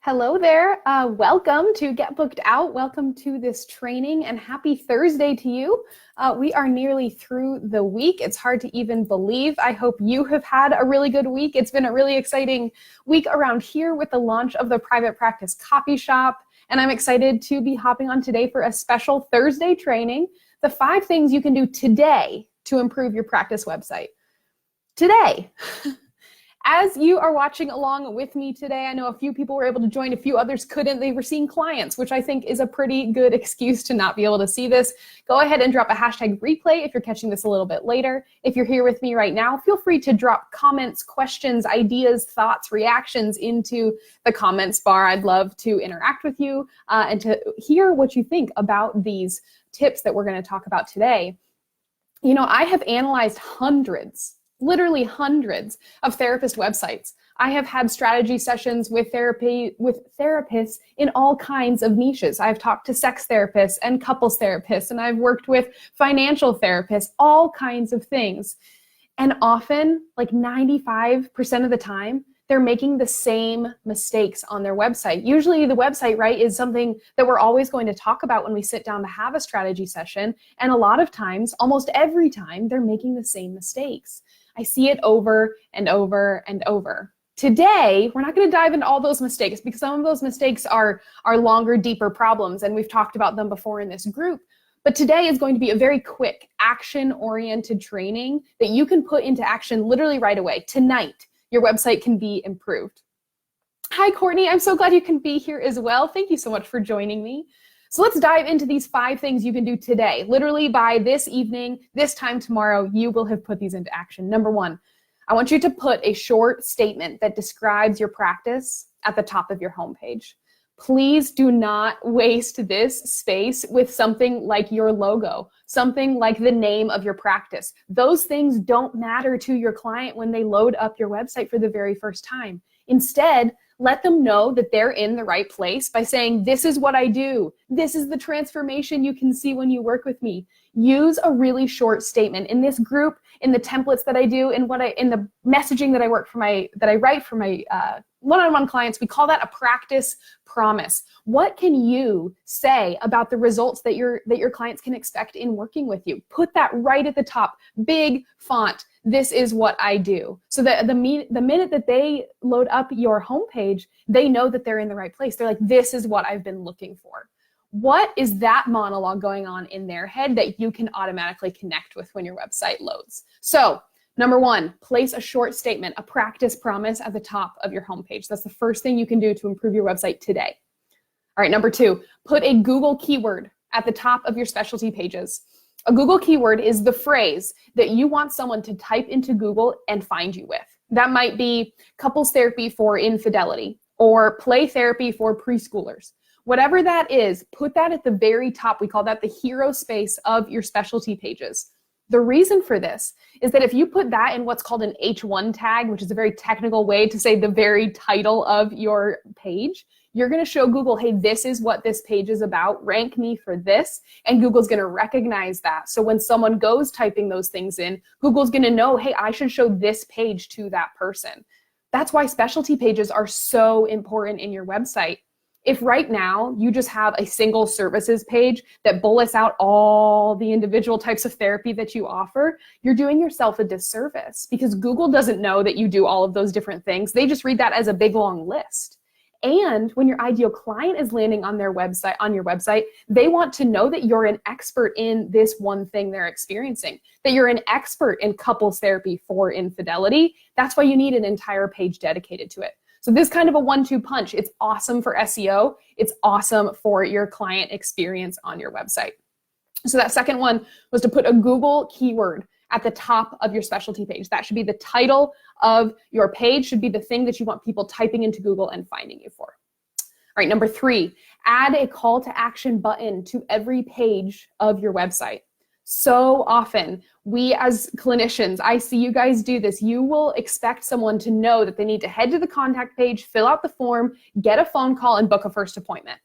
Hello there. Welcome to Get Booked Out. Welcome to this training and happy Thursday to you. We are nearly through the week. It's hard to even believe. I hope you have had a really good week. It's been a really exciting week around here with the launch of the Private Practice Copy Shop. And I'm excited to be hopping on today for a special Thursday training, the 5 things you can do today to improve your practice website. Today. As you are watching along with me today, I know a few people were able to join, a few others couldn't. They were seeing clients, which I think is a pretty good excuse to not be able to see this. Go ahead and drop a hashtag replay if you're catching this a little bit later. If you're here with me right now, feel free to drop comments, questions, ideas, thoughts, reactions into the comments bar. I'd love to interact with you and to hear what you think about these tips that we're going to talk about today. You know, I have analyzed literally hundreds of therapist websites. I have had strategy sessions with therapists in all kinds of niches. I've talked to sex therapists and couples therapists, and I've worked with financial therapists, all kinds of things. And often, like 95% of the time, they're making the same mistakes on their website. Usually the website, right, is something that we're always going to talk about when we sit down to have a strategy session. And a lot of times, almost every time, they're making the same mistakes. I see it over and over and over. Today, we're not going to dive into all those mistakes because some of those mistakes are longer, deeper problems, and we've talked about them before in this group. But today is going to be a very quick, action-oriented training that you can put into action literally right away. Tonight, your website can be improved. Hi, Courtney. I'm so glad you can be here as well. Thank you so much for joining me. So let's dive into these 5 things you can do today. Literally by this evening, this time tomorrow, you will have put these into action. Number 1, I want you to put a short statement that describes your practice at the top of your homepage. Please do not waste this space with something like your logo, something like the name of your practice. Those things don't matter to your client when they load up your website for the very first time. Instead, let them know that they're in the right place by saying, this is what I do. This is the transformation you can see when you work with me. Use a really short statement. In this group, in the templates that I do, in the messaging that I write for my one-on-one clients, we call that a practice promise. What can you say about the results that your clients can expect in working with you? Put that right at the top, big font. This is what I do. So that the minute that they load up your homepage, they know that they're in the right place. They're like, this is what I've been looking for. What is that monologue going on in their head that you can automatically connect with when your website loads? So number 1, place a short statement, a practice promise at the top of your homepage. That's the first thing you can do to improve your website today. All right, number 2, put a Google keyword at the top of your specialty pages. A Google keyword is the phrase that you want someone to type into Google and find you with. That might be couples therapy for infidelity or play therapy for preschoolers. Whatever that is, put that at the very top. We call that the hero space of your specialty pages. The reason for this is that if you put that in what's called an H1 tag, which is a very technical way to say the very title of your page, you're going to show Google, hey, this is what this page is about. Rank me for this. And Google's going to recognize that. So when someone goes typing those things in, Google's going to know, hey, I should show this page to that person. That's why specialty pages are so important in your website. If right now you just have a single services page that bullets out all the individual types of therapy that you offer, you're doing yourself a disservice because Google doesn't know that you do all of those different things. They just read that as a big long list. And when your ideal client is landing on your website, they want to know that you're an expert in this one thing they're experiencing, that you're an expert in couples therapy for infidelity. That's why you need an entire page dedicated to it. So this kind of a 1-2 punch. It's awesome for SEO. It's awesome for your client experience on your website. So that second one was to put a Google keyword at the top of your specialty page. That should be the title of your page, should be the thing that you want people typing into Google and finding you for. All right, number 3, add a call to action button to every page of your website. So often, we as clinicians, I see you guys do this. You will expect someone to know that they need to head to the contact page, fill out the form, get a phone call, and book a first appointment.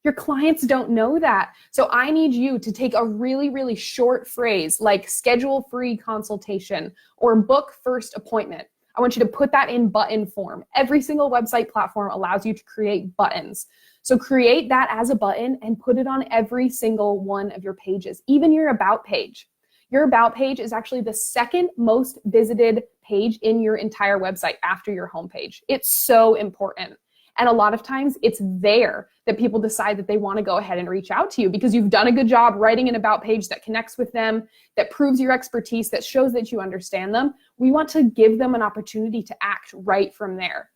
Your clients don't know that. So I need you to take a really, really short phrase like schedule free consultation or book first appointment. I want you to put that in button form. Every single website platform allows you to create buttons. So create that as a button and put it on every single one of your pages, even your about page. Your about page is actually the second most visited page in your entire website after your homepage. It's so important. And a lot of times it's there that people decide that they want to go ahead and reach out to you because you've done a good job writing an about page that connects with them, that proves your expertise, that shows that you understand them. We want to give them an opportunity to act right from there.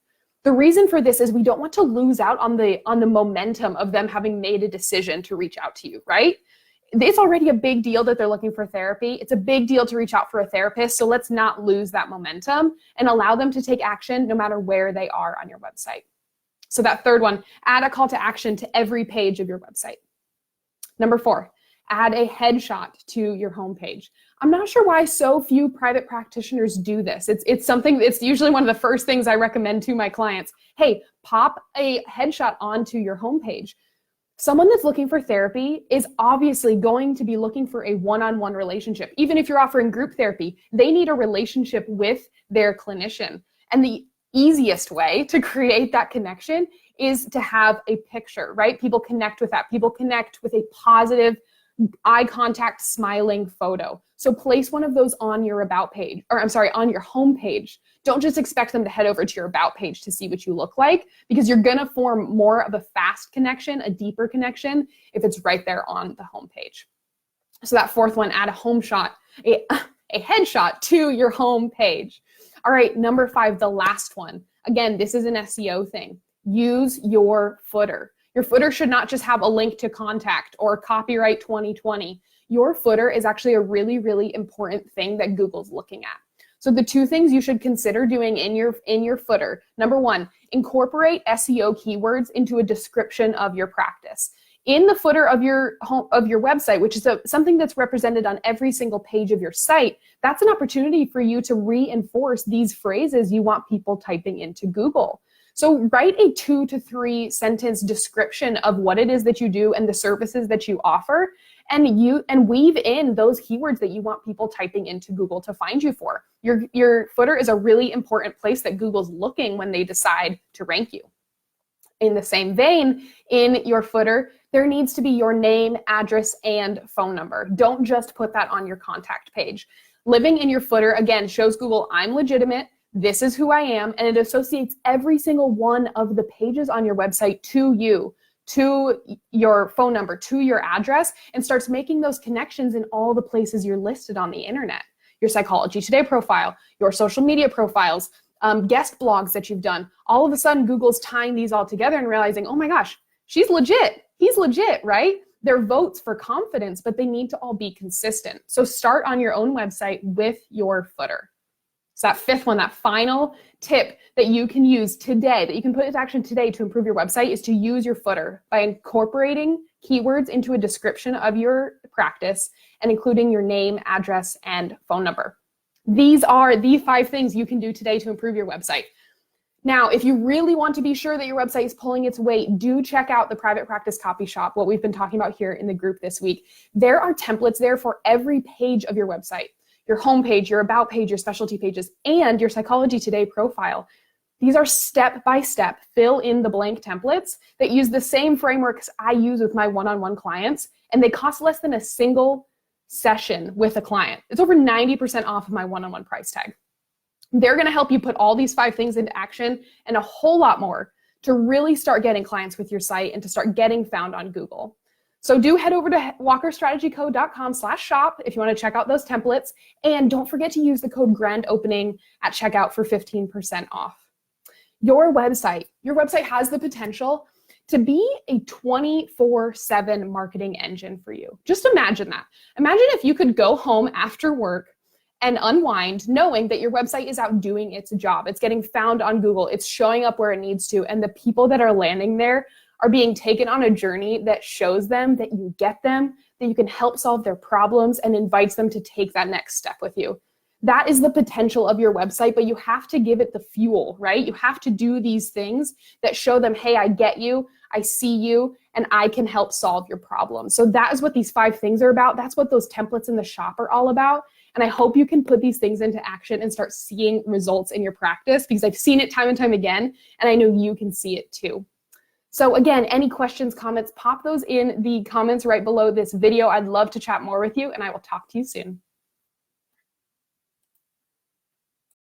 The reason for this is we don't want to lose out on the momentum of them having made a decision to reach out to you, right? It's already a big deal that they're looking for therapy. It's a big deal to reach out for a therapist. So let's not lose that momentum and allow them to take action no matter where they are on your website. So that third one, add a call to action to every page of your website. Number 4, add a headshot to your homepage. I'm not sure why so few private practitioners do this. It's usually one of the first things I recommend to my clients. Hey, pop a headshot onto your homepage. Someone that's looking for therapy is obviously going to be looking for a one-on-one relationship. Even if you're offering group therapy, they need a relationship with their clinician. And the easiest way to create that connection is to have a picture, right? People connect with that. People connect with a positive, eye contact, smiling photo. So place one of those on your about page, on your home page. Don't just expect them to head over to your about page to see what you look like, because you're going to form more of a fast connection, a deeper connection, if it's right there on the home page. So that fourth one, add a home shot, a headshot to your home page. All right, number 5, the last one. Again, this is an SEO thing. Use your footer. Your footer should not just have a link to contact or copyright 2020. Your footer is actually a really, really important thing that Google's looking at. So the 2 things you should consider doing in your footer. Number 1, incorporate SEO keywords into a description of your practice. In the footer of your website, which is something that's represented on every single page of your site, that's an opportunity for you to reinforce these phrases you want people typing into Google. So write a 2 to 3 sentence description of what it is that you do and the services that you offer, and weave in those keywords that you want people typing into Google to find you for. Your footer is a really important place that Google's looking when they decide to rank you. In the same vein, in your footer, there needs to be your name, address, and phone number. Don't just put that on your contact page. Living in your footer, again, shows Google I'm legitimate, this is who I am, and it associates every single one of the pages on your website to you, to your phone number, to your address, and starts making those connections in all the places you're listed on the internet. Your Psychology Today profile, your social media profiles, guest blogs that you've done. All of a sudden, Google's tying these all together and realizing, oh my gosh, she's legit. He's legit, right? They're votes for confidence, but they need to all be consistent. So start on your own website with your footer. So that 5th one, that final tip that you can use today, that you can put into action today to improve your website, is to use your footer by incorporating keywords into a description of your practice and including your name, address, and phone number. These are the 5 things you can do today to improve your website. Now, if you really want to be sure that your website is pulling its weight, do check out the Private Practice Copy Shop, what we've been talking about here in the group this week. There are templates there for every page of your website, your homepage, your about page, your specialty pages, and your Psychology Today profile. These are step-by-step, fill in the blank templates that use the same frameworks I use with my one-on-one clients, and they cost less than a single session with a client. It's over 90% off of my one-on-one price tag. They're going to help you put all these 5 things into action and a whole lot more to really start getting clients with your site and to start getting found on Google. So do head over to walkerstrategyco.com/shop if you want to check out those templates. And don't forget to use the code GRANDOPENING at checkout for 15% off. Your website has the potential to be a 24/7 marketing engine for you. Just imagine that. Imagine if you could go home after work and unwind knowing that your website is out doing its job. It's getting found on Google. It's showing up where it needs to. And the people that are landing there are being taken on a journey that shows them that you get them, that you can help solve their problems, and invites them to take that next step with you. That is the potential of your website, but you have to give it the fuel, right? You have to do these things that show them, hey, I get you, I see you, and I can help solve your problem. So that is what these 5 things are about. That's what those templates in the shop are all about. And I hope you can put these things into action and start seeing results in your practice, because I've seen it time and time again, and I know you can see it too. So again, any questions, comments, pop those in the comments right below this video. I'd love to chat more with you, and I will talk to you soon.